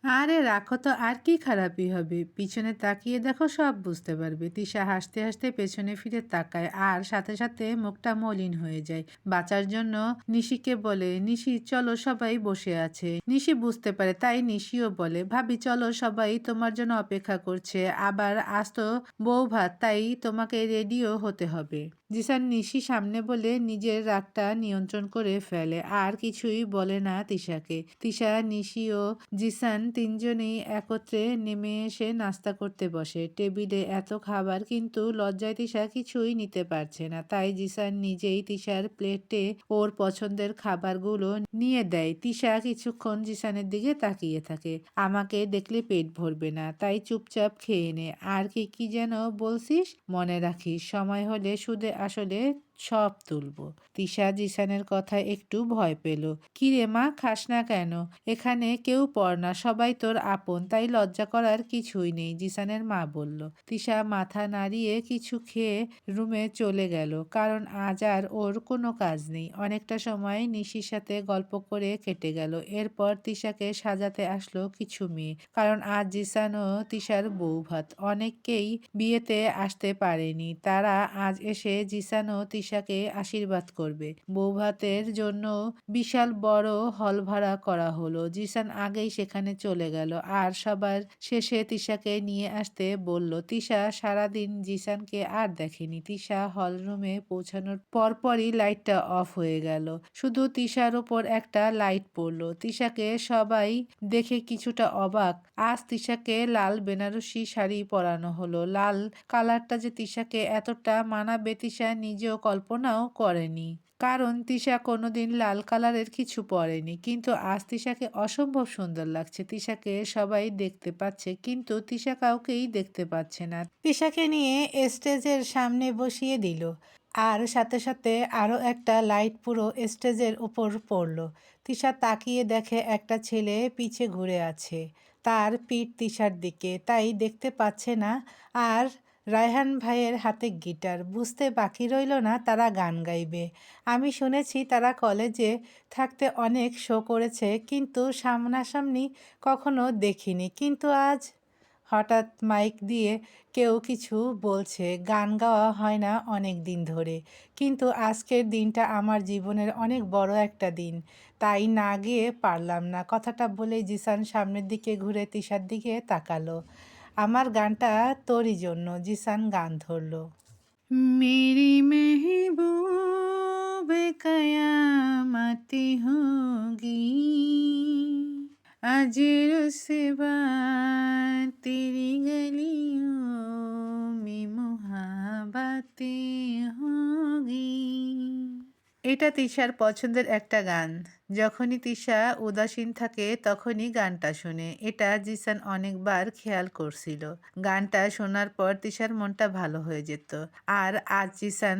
আরে রাখো তো, আর কি খারাপই হবে? পিছনে তাকিয়ে দেখো, সব বুঝতে পারবে। তিশা হাসতে হাসতে পেছনে ফিরে তাকায় আর সাথে সাথে মুখটা মলিন হয়ে যায়। বাঁচার জন্য নিশিকে বলে, নিশি চলো, সবাই বসে আছে। নিশি বুঝতে পারে, তাই নিশিও বলে, ভাবি চলো, সবাই তোমার জন্য অপেক্ষা করছে। আবার আজ তো বউ ভাত, তাই তোমাকে রেডিও হতে হবে। জিসান নিশি সামনে বলে নিজের রাগটা নিয়ন্ত্রণ করে ফেলে আর কিছুই বলে না তিশাকে। তিশা, নিশি ও জিসান তিনজনেই একত্রে নেমে এসে নাস্তা করতে বসে। টেবিলে এত খাবার, কিন্তু লজ্জায় তিশা কিছুই নিতে পারছে না। তাই জিসান নিজেই তিশার প্লেটে ওর পছন্দের খাবারগুলো নিয়ে দেয়। তিশা কিছুক্ষণ জিসানের দিকে তাকিয়ে থাকে। আমাকে দেখলে পেট ভরবে না, তাই চুপচাপ খেয়ে নে। আর কি কি যেন বলছিস? মনে রাখিস, সময় হলে সুদে আসলে সব তুলবো। তিশা জিসানের কথা একটু ভয় পেল। কিরে মা, খাস না কেন? এখানে কেউ পর না, সবাই তোর আপন, তাই লজ্জা করার কিছুই নেই, জিসানের মা বলল। তিশা মাথা নাড়িয়ে কিছু খেয়ে রুমে চলে গেল, কারণ আজ আর ওর কোনো কাজ নেই। অনেকটা সময় নিশির সাথে গল্প করে কেটে গেল। এরপর তিশাকে সাজাতে আসলো কিছু মেয়ে, কারণ আজ জিসান ও তিশার বউ ভাত। অনেককেই বিয়েতে আসতে পারেনি, তারা আজ এসে জিসান ও তিশাকে আশীর্বাদ করবে। বউ ভাতের জন্য বিশাল বড় হল ভাড়া করা হলো। জিসান আগেই সেখানে চলে গেল আর সবার শেষে তিশাকে নিয়ে আসতে বলল। তিশা সারাদিন জিসানকে আর দেখেনি। তিশা হলরুমে পৌঁছানোর পরপরই লাইটটা অফ হয়ে গেল। শুধু তিশার উপর একটা লাইট পড়লো। তিশাকে সবাই দেখে কিছুটা অবাক। আজ তিশাকে লাল বেনারসি শাড়ি পরানো হলো। লাল কালারটা যে তিশাকে এতটা মানাবে তিশা নিজেও কল্পনাও করেনি, কারণ তিশা কোনোদিন লাল কালারের কিছু পরেনি। কিন্তু আজ তিশাকে অসম্ভব সুন্দর লাগছে। তিশাকে সবাই দেখতে পাচ্ছে, কিন্তু তিশা কাউকেই দেখতে পাচ্ছে না। তিশাকে নিয়ে স্টেজের সামনে বসিয়ে দিল আর সাথে সাথে আরও একটা লাইট পুরো স্টেজের উপর পড়ল। তিশা তাকিয়ে দেখে একটা ছেলে পিছে ঘুরে আছে, তার পিঠ তিশার দিকে, তাই দেখতে পাচ্ছে না। আর রায়হান ভাইয়ের হাতে গিটার, বুঝতে বাকি রইল না তারা গান গাইবে। আমি শুনেছি তারা কলেজে থাকতে অনেক শো করেছে, কিন্তু সামনাসামনি কখনো দেখিনি। কিন্তু আজ হঠাৎ মাইক দিয়ে কেউ কিছু বলছে, গান গাওয়া হয় না অনেক দিন ধরে, কিন্তু আজকের দিনটা আমার জীবনের অনেক বড় একটা দিন, তাই না গিয়ে পারলাম না। কথাটা বলেই জিসান সামনের দিকে ঘুরে তিশার দিকে তাকালো। আমার গানটা তোরই জন্য। জিসান গান ধরলো। मेरी महबूब कयामत होगी, आज रुसवा तेरी गलियों में मुहाबतें होगी। এটা তিশার পছন্দের একটা গান। যখনই তিশা উদাসীন থাকে তখনই গানটা শুনে। এটা জিসান অনেকবার খেয়াল করছিল। গানটা শোনার পর তিশার মনটা ভালো হয়ে যেত। আর আজ জিসান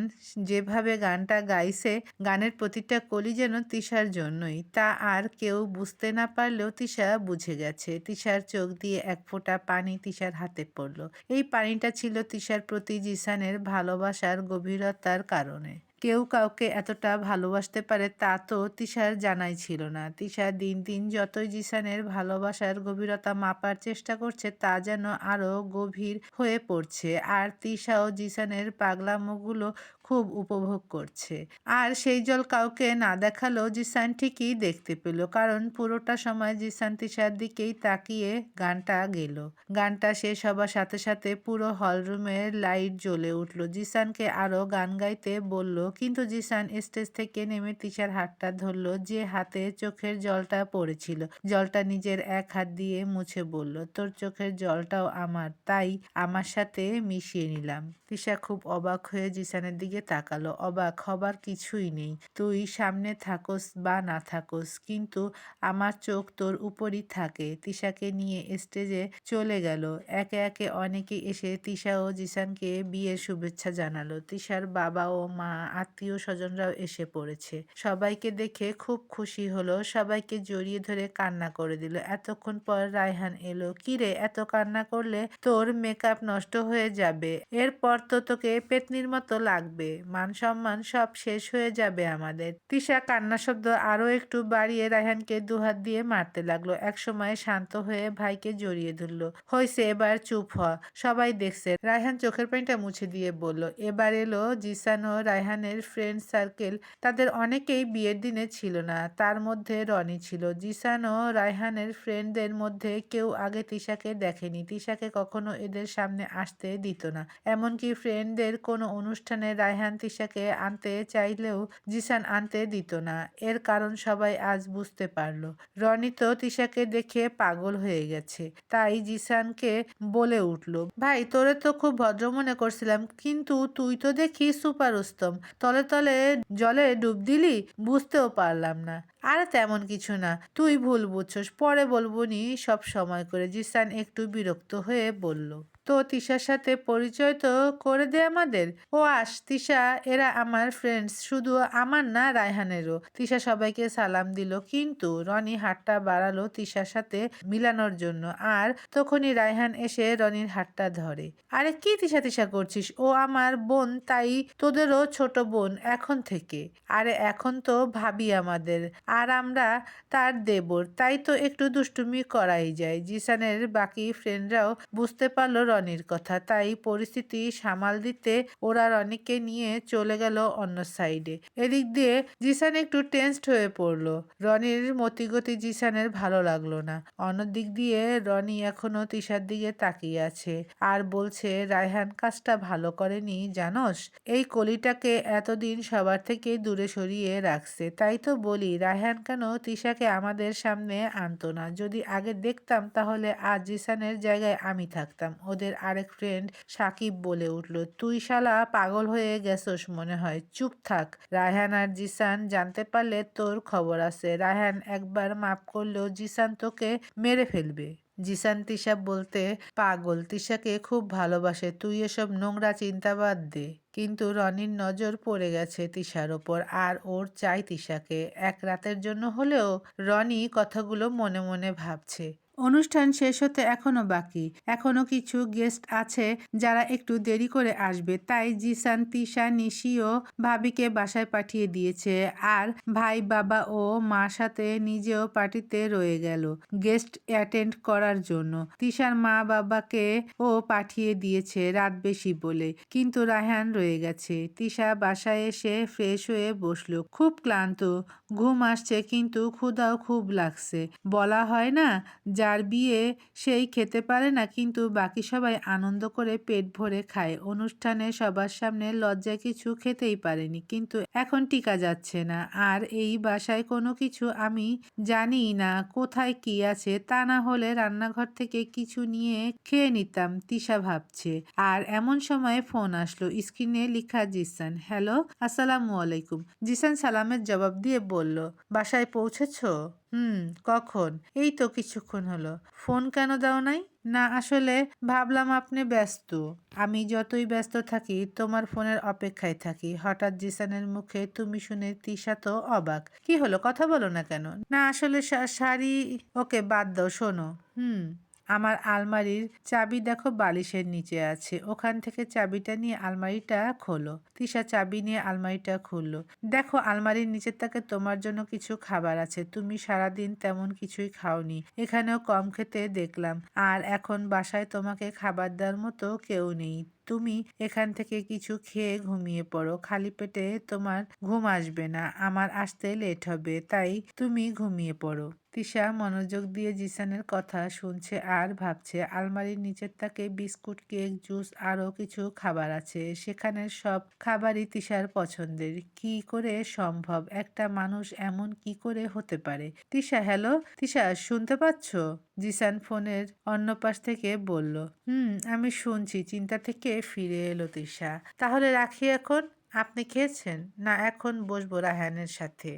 যেভাবে গানটা গাইছে, গানের প্রতিটা কলি যেন তিশার জন্যই। তা আর কেউ বুঝতে না পারলেও তিশা বুঝে গেছে। তিশার চোখ দিয়ে এক ফোঁটা পানি তিশার হাতে পড়ল। এই পানিটা ছিল তিশার প্রতি জিসানের ভালোবাসার গভীরতার কারণে। কেউ কাউকে এতটা ভালোবাসতে পারে তা তো তিশার জানাই ছিল না। তিশা দিন দিন যতই জিসানের ভালোবাসার গভীরতা মাপার চেষ্টা করছে, তা যেন আরো গভীর হয়ে পড়ছে। আর তিশাও জিসানের পাগলামোগুলো খুব উপভোগ করছে। আর সেই জল কাউকে না দেখালেও জিসান ঠিকই দেখতে পেল, কারণ পুরোটা সময় জিসান তিশার দিকেই তাকিয়ে গানটা গেল। গানটা শেষ হবার সাথে সাথে পুরো হলরুমের লাইট জ্বলে উঠল। জিসানকে আরো গান গাইতে বলল, কিন্তু জিসান স্টেজ থেকে নেমে তিশার হাতটা ধরল, যে হাতে চোখের জলটা পড়েছিল। জলটা নিজের এক হাত দিয়ে মুছে বলল, তোর চোখের জলটাও আমার, তাই আমার সাথে মিশিয়ে নিলাম। তিশা খুব অবাক হয়ে জিসানের দিকে তাকালো। অবাক হবার কিছুই নেই, তুই সামনে থাকোস বা না থাকোস, কিন্তু আমার চোখ তোর উপরই থাকে। তিশাকে নিয়ে স্টেজে চলে গেল। একে একে অনেকে এসে তিশা ও জিসানকে বিয়ের শুভেচ্ছা জানালো। তিশার বাবা ও মা, আত্মীয় স্বজনরাও এসে পড়েছে। সবাইকে দেখে খুব খুশি হলো, সবাইকে জড়িয়ে ধরে কান্না করে দিল। এতক্ষণ পর রায়হান এলো। কিরে, এত কান্না করলে তোর মেকআপ নষ্ট হয়ে যাবে, এরপর তো তোকে পেতনির মতো লাগবে। হবে, মান সম্মান সব শেষ হয়ে যাবে আমাদের। তিশা কান্নার শব্দ আরো একটু বাড়িয়ে রায়হানকে দুহাত দিয়ে মারতে লাগলো। একসময় শান্ত হয়ে ভাইকে জড়িয়ে ধরলো। হয়েছে, এবার চুপ হ, সবাই দেখছে। রায়হান চোখের পানিটা মুছে দিয়ে বলল, এবার এলো জিসান ও রায়হানের ফ্রেন্ড সার্কেল। তাদের অনেকেই বিয়ের দিনে ছিল না, তার মধ্যে রনি ছিল। জিসান ও রায়হানের ফ্রেন্ডদের মধ্যে কেউ আগে তিশাকে দেখেনি, তিশাকে কখনো এদের সামনে আসতে দিত না। এমনকি ফ্রেন্ডদের কোনো অনুষ্ঠানে রায়হান তিশাকে আনতে চাইলেও জিসান আনতে দিত না। এর কারণ সবাই আজ বুঝতে পারলো। রনি তো তিশাকে দেখে পাগল হয়ে গেছে। তাই জিসানকে বলে উঠল, ভাই তোরে তো খুব ভদ্র মনে করছিলাম, কিন্তু তুই তো দেখি সুপার উস্তম, তলে তলে জলে ডুব দিলি, বুঝতেও পারলাম না। আর তেমন কিছু না, তুই ভুল বুঝছস, পরে বলবো নি সব সময় করে। জিসান একটু বিরক্ত হয়ে বলল, তো তিশার সাথে পরিচয় তো করে দে আমাদের। ও আস তিশা, এরা আমার ফ্রেন্ডস, শুধু আমার না রায়হানেরও। তিশা সবাইকে সালাম দিল, কিন্তু রনি হাতটা বাড়ালো তিশার সাথে মিলানোর জন্য। আর তখনই রায়হান এসে রনির হাতটা ধরে। আরে কি তিশা তিশা করছিস, ও আমার বোন, তাই তোদেরও ছোট বোন এখন থেকে। আরে এখন তো ভাবি আমাদের, আর আমরা তার দেবর, তাই তো একটু দুষ্টুমি করাই যায়। জিসানের বাকি ফ্রেন্ডরাও বুঝতে পারলো রনির কথা, তাই পরিস্থিতি সামাল দিতে ওরা রনিকে নিয়ে চলে গেল অন্য সাইডে। এদিক দিয়ে জিসান একটু টেন্সড হয়ে পড়লো। রনির মতিগতি জিসানের ভালো লাগলো না। অন্যদিক দিয়ে রনি এখনো তিশার দিকে তাকিয়ে আছে আর বলছে, রায়হান কাজটা ভালো করেনি জানোস, এই কলিটাকে এতদিন সবার থেকে দূরে সরিয়ে রাখছে। তাই তো বলি, রায়হান কেন তিশাকে আমাদের সামনে আনতো না। যদি আগে দেখতাম তাহলে আজ জিসানের জায়গায় আমি থাকতাম। ওদের আরেক ফ্রেন্ড সাকিব বলে উঠল, তুই শালা পাগল হয়ে গেছস মনে হয়, চুপ থাক। রায়হান আর জিসান জানতে পারলে তোর খবর আছে। রায়হান একবার মাফ করলেও জিসান তোকে মেরে ফেলবে। জিসান তিশা বলতে পাগল, তিশাকে খুব ভালোবাসে, তুই এসব নোংরা চিন্তা বাদ দে। কিন্তু রনির নজর পড়ে গেছে তিশার ওপর, আর ওর চাই তিশাকে, এক রাতের জন্য হলেও। রনি কথাগুলো মনে মনে ভাবছে। অনুষ্ঠান শেষ হতে এখনো বাকি, এখনো কিছু গেস্ট আছে যারা একটু দেরি করে আসবে। তাই জিসান তিশা নিশি ও ভাবিকে বাসায় পাঠিয়ে দিয়েছে, আর ভাই বাবা ও মার সাথে নিজেও পার্টিতে রয়ে গেল গেস্ট অ্যাটেন্ড করার জন্য। তিশার মা বাবাকে ও পাঠিয়ে দিয়েছে রাত বেশি বলে, কিন্তু রায়হান রয়ে গেছে। তিশা বাসায় এসে ফ্রেশ হয়ে বসলো, খুব ক্লান্ত, ঘুম আসছে, কিন্তু ক্ষুধাও খুব লাগছে। বলা হয় না, যার বিয়ে সেই খেতে পারে না, কিন্তু বাকি সবাই আনন্দ করে পেট ভরে খায়। অনুষ্ঠানে সবার সামনে লজ্জায় কিছু খেতেই পারেনি, কিন্তু এখন টিকা যাচ্ছে না। আর এই বাসায় কোনো কিছু আমি জানি না কোথায় কি আছে, তা না হলে রান্নাঘর থেকে কিছু নিয়ে খেয়ে নিতাম, তিশা ভাবছে। আর এমন সময় ফোন আসলো, স্ক্রিনে লেখা জিসান। হ্যালো, আসসালামু আলাইকুম। জিসান সালামের জবাব দিয়ে বলল, বাসায় পৌঁছেছো? কখন? এই তো কিছুক্ষণ হলো। ফোন কেন দাও নাই? না আসলে ভাবলাম আপনি ব্যস্ত। আমি যতই ব্যস্ত থাকি তোমার ফোনের অপেক্ষায় থাকি। হঠাৎ জিসানের মুখে তুমি শুনে তিশা তো অবাক। কি হলো, কথা বলো না কেন? না আসলে শাড়ি, ওকে বাদ দাও, শোনো। আমার আলমারির চাবি দেখো বালিশের নিচে আছে, ওখান থেকে চাবিটা নিয়ে আলমারিটা খোলো। তিশা চাবি নিয়ে আলমারিটা খুললো। দেখো আলমারির নিচের তাকে তোমার জন্য কিছু খাবার আছে, তুমি সারাদিন তেমন কিছুই খাওনি, এখানেও কম খেতে দেখলাম। আর এখন বাসায় তোমাকে খাবার দেওয়ার মতো কেউ নেই, তুমি এখান থেকে কিছু খেয়ে ঘুমিয়ে পড়ো। খালি পেটে তোমার ঘুম আসবে না, আমার আসতে লেট হবে, তাই তুমি ঘুমিয়ে পড়ো। তিশা মনোযোগ দিয়ে জিসানের কথা শুনছে আর ভাবছে, আলমারির নিচের তাকে বিস্কুট, কেক, জুস আরও কিছু খাবার আছে, সেখানে সব খাবারই তিশার পছন্দের। কি করে সম্ভব, একটা মানুষ এমন কি করে হতে পারে? তিশা, হ্যালো তিশা, শুনতে পাচ্ছ? জিসান ফোনের অন্য পাশ থেকে বলল। আমি শুনছি। চিন্তা থেকে ফিরে এলো তিশা। তাহলে রাখি এখন। আপনি খেয়েছেন? না, এখন বসবো রায়হানের সাথে।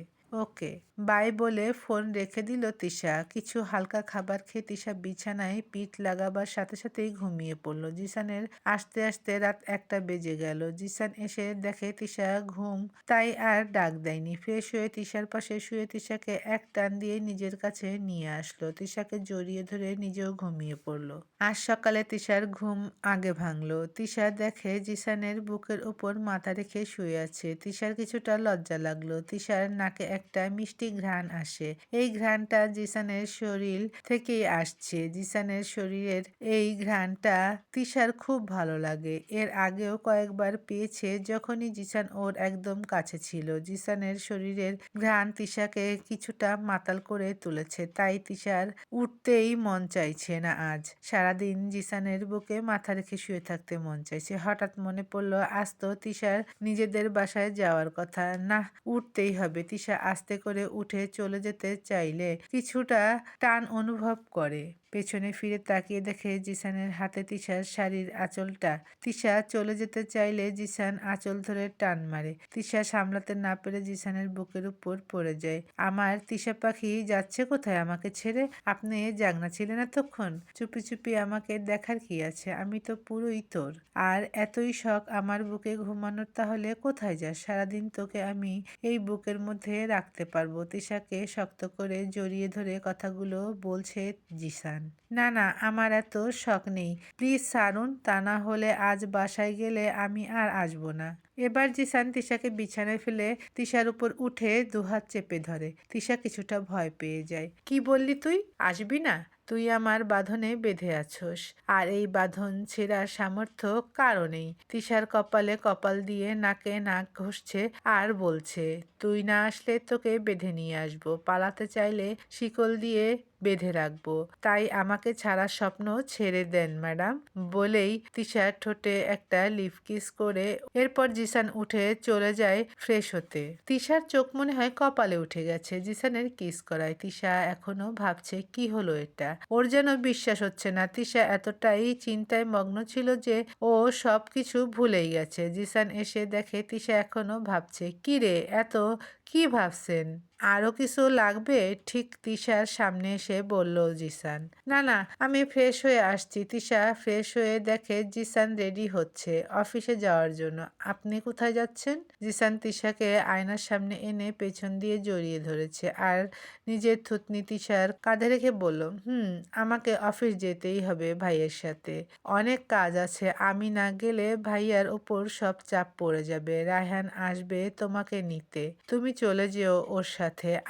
ওকে। বাই বলে ফোন রেখে দিল তিশা। কিছু হালকা খাবার খেয়ে তিশা বিছানায় পিঠ লাগাবার সাথে সাথেই ঘুমিয়ে পড়ল। জিসানের আসতে আসতে রাত 1টা বেজে গেল। জিসান এসে দেখে তিশা ঘুম, তাই আর ডাক দেয়নি। ফ্রেশ হয়ে তিশার পাশে শুয়ে তিশাকে এক টান দিয়ে নিজের কাছে নিয়ে আসলো। তিশাকে জড়িয়ে ধরে নিজেও ঘুমিয়ে পড়ল। আজ সকালে তিশার ঘুম আগে ভাঙলো। তিশা দেখে জিসানের বুকের উপর মাথা রেখে শুয়ে আছে। তিশার কিছুটা লজ্জা লাগলো। তিশার নাকে একটা মিষ্টি ঘ্রাণ আসে। এই ঘ্রাণটা জিসানের শরীর থেকেই আসছে। জিসানের শরীরের এই ঘ্রাণটা তিশার খুব ভালো লাগে। এর আগেও কয়েকবার পেয়েছে যখনই জিসান ওর একদম কাছে ছিল। জিসানের শরীরের ঘ্রাণ তিশাকে কিছুটা মাতাল করে তুলেছে, তাই তিশার উঠতেই মন চাইছে না আজ। সারাদিন জিসানের বুকে মাথা রেখে শুয়ে থাকতে মন চাইছে। হঠাৎ মনে পড়লো আজ তো তিশার নিজেদের বাসায় যাওয়ার কথা। না, উঠতেই হবে। তিশা আস্তে করে উঠে চলে যেতে চাইলে কিছুটা টান অনুভব করে। পেছনে ফিরে তাকিয়ে দেখে জিসানের হাতে তিশার শাড়ির আঁচলটা। তিশা চলে যেতে চাইলে জিসান আঁচল ধরে টান মারে। তিশা সামলাতে না পেরে জিসানের বুকের উপর পড়ে যায়। আমার তিশা পাখি যাচ্ছে কোথায় আমাকে ছেড়ে? আপনি জাগনা ছিলেন এতক্ষণ? চুপি চুপি আমাকে দেখার কি আছে? আমি তো পুরোই তোর। আর এতই শখ আমার বুকে ঘুমানোর, তাহলে কোথায় যাস? সারাদিন তোকে আমি এই বুকের মধ্যে রাখতে পারবো। তিশাকে শক্ত করে জড়িয়ে ধরে কথাগুলো বলছে জিসান। না না, আমার এত শখ নেই, প্লিজ ছাড়ুন, তা না হলে আজ বাসায় গেলে আমি আর আসবো না। এবার জিসান তিশাকে বিছানায় ফেলে তিশার উপর উঠে দুহাত চেপে ধরে। তিশা কিছুটা ভয় পেয়ে যায়। কি বললি তুই? আসবি না? তুই আমার বাঁধনে বেঁধে আছোস, আর এই বাঁধন ছেঁড়ার সামর্থ্য কারো নেই। তিশার কপালে কপাল দিয়ে নাকে নাক ঘষছে আর বলছে, তুই না আসলে তোকে বেঁধে নিয়ে আসবো। পালাতে চাইলে শিকল দিয়ে বেঁধে রাখবো। তাই আমাকে ছাড়ার স্বপ্ন ছেড়ে দেন ম্যাডাম। বলেই তিশার ঠোঁটে একটা লিপ কিস করে এরপর জিসান উঠে চলে যায় ফ্রেশ হতে। তিশার চোখ মনে হয় কপালে উঠে গেছে জিসানের কিস করায়। তিশা এখনো ভাবছে কি হলো এটা। ওর যেন বিশ্বাস হচ্ছে না। তিশা এতটাই চিন্তায় মগ্ন ছিল যে ও সব কিছু ভুলেই গেছে। জিসান এসে দেখে তিশা এখনো ভাবছে। কি রে, এত কি ভাবছেন? আরো কিছু লাগবে? ঠিক তিশার সামনে এসে বলল জিসান। না না, আমি ফ্রেশ হয়ে আসছি। তিশা ফ্রেশ হয়ে দেখে জিসান রেডি হচ্ছে অফিসে যাওয়ার জন্য। আপনি কোথায় যাচ্ছেন? জিসান তিশাকে আয়নার সামনে এনে পেছন দিয়ে জড়িয়ে ধরেছে আর নিজের থুতনি তিশার কাঁধে রেখে বলল, আমাকে অফিস যেতেই হবে ভাইয়ের সাথে। অনেক কাজ আছে। আমি না গেলে ভাইয়ার ওপর সব চাপ পড়ে যাবে। রায়হান আসবে তোমাকে নিতে। তুমি চলে যেও ওর সাথে।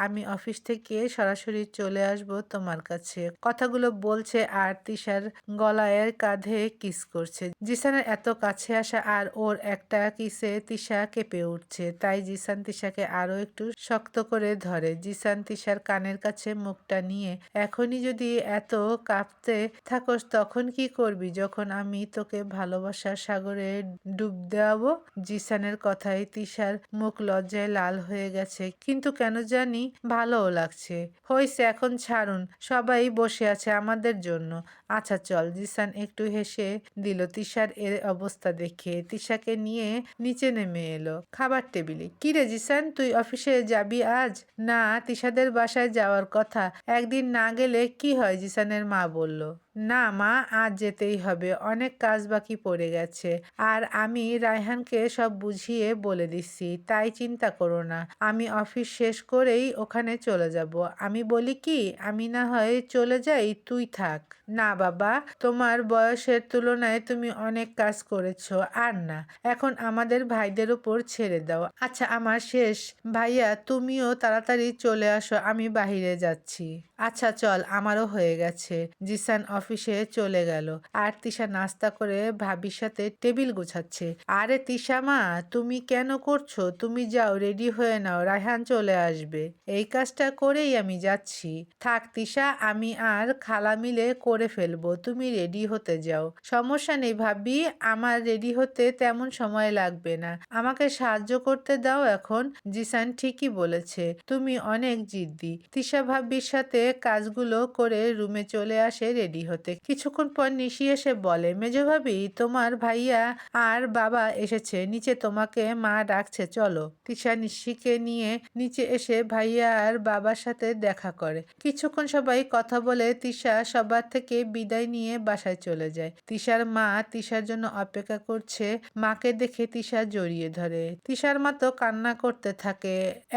আমি অফিস থেকে সরাসরি চলে আসব তোমার কাছে। কথাগুলো বলছে আর তিশার গলায়ের কাঁধে কিস করছে। জিসানের এত কাছে আসা আর ওর একটা কিসে তিশা কেঁপে উঠছে। তাই জিসান তিশাকে আরো একটু শক্ত করে ধরে। জিসান তিশার কানের কাছে মুখটা নিয়ে, এখনই যদি এত কাঁপতে থাকোস তখন কি করবি যখন আমি তোকে ভালোবাসার সাগরে ডুব দেওয়াবো? জিসানের কথায় তিশার মুখ লজ্জায় লাল হয়ে গেছে, কিন্তু কেন জানি ভালোও লাগছে। হইছে, এখন ছাড়ুন, সবাই বসে আছে আমাদের জন্য। আচ্ছা চল। জিসান একটু হেসে দিল তিশার এর অবস্থা দেখে। তিশাকে নিয়ে নিচে নেমে এলো খাবার টেবিলে। কি রে জিসান, তুই অফিসে যাবি আজ? না, তিশাদের বাসায় যাওয়ার কথা। একদিন না গেলে কি হয়? জিসানের মা বলল। না মা, আজ যেতেই হবে, অনেক কাজ বাকি পড়ে গেছে। আর আমি রায়হানকে সব বুঝিয়ে বলে দিচ্ছি, তাই চিন্তা করো না। আমি অফিস শেষ করেই ওখানে চলে যাব। আমি বলি কি, আমি না হয় চলে যাই, তুই থাক। না বাবা, তোমার বয়সের তুলনায় তুমি অনেক কাজ করেছো, আর না, এখন আমাদের ভাইদের উপর ছেড়ে দাও। আচ্ছা আমার শেষ। ভাইয়া তুমিও তাড়াতাড়ি চলে আসো, আমি বাহিরে যাচ্ছি। আচ্ছা চল, আমারও হয়ে গেছে। জিসান অফিসে চলে গেল আর তিশা নাস্তা করে ভাবির সাথে টেবিল গোছাচ্ছে। আরে তিশা মা, তুমি কেন করছো? তুমি যাও, রেডি হয়ে নাও, রায়হান চলে আসবে। এই কাজটা করেই আমি যাচ্ছি। থাক তিশা, আমি আর খালা মিলে করে ফেলবো, তুমি রেডি হতে যাও। সমস্যা নেই ভাবি, আমার রেডি হতে তেমন সময় লাগবে না। আমাকে সাহায্য করতে দাও এখন। জিসান ঠিকই বলেছে, তুমি অনেক জিদ্দি। তিশা ভাবির সাথে কাজগুলো করে রুমে চলে আসে রেডি হতে। হতে। কিছুক্ষণ পর নিশি এসে বলে, মেজো ভাবি তোমার ভাইয়া আর বাবা এসেছে, নিচে তোমাকে মা ডাকছে, চলো। তিশা নিশিকে নিয়ে নিচে এসে ভাইয়া আর বাবার সাথে দেখা করে। কিছুক্ষণ সবাই কথা বলে তিশা সবার থেকে বিদায় নিয়ে বাসায় চলে যায়। তিশার মা তিশার জন্য অপেক্ষা করছে। মাকে দেখে তিশা জড়িয়ে ধরে। তিশার মা তো কান্না করতে থাকে,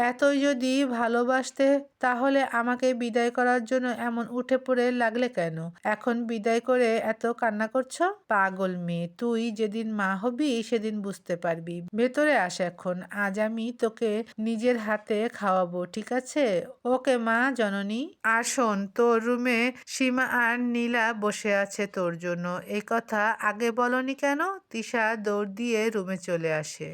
এতই যদি ভালোবাসতে তাহলে আমাকে বিদায় করার জন্য এমন উঠে পড়ে লাগলে কেন? এখন বিদায় করে এত কান্না করছো? পাগল মেয়ে, তুই যেদিন মা হবি সেদিন বুঝতে পারবি। ভেতরে আস এখন, আজ আমি তোকে নিজের হাতে খাওয়াবো, ঠিক আছে? ওকে মা জননী। আর শোন, তোর রুমে সীমা আর নীলা বসে আছে তোর জন্য। এই কথা আগে বলনি কেন? তিশা দৌড় দিয়ে রুমে চলে আসে।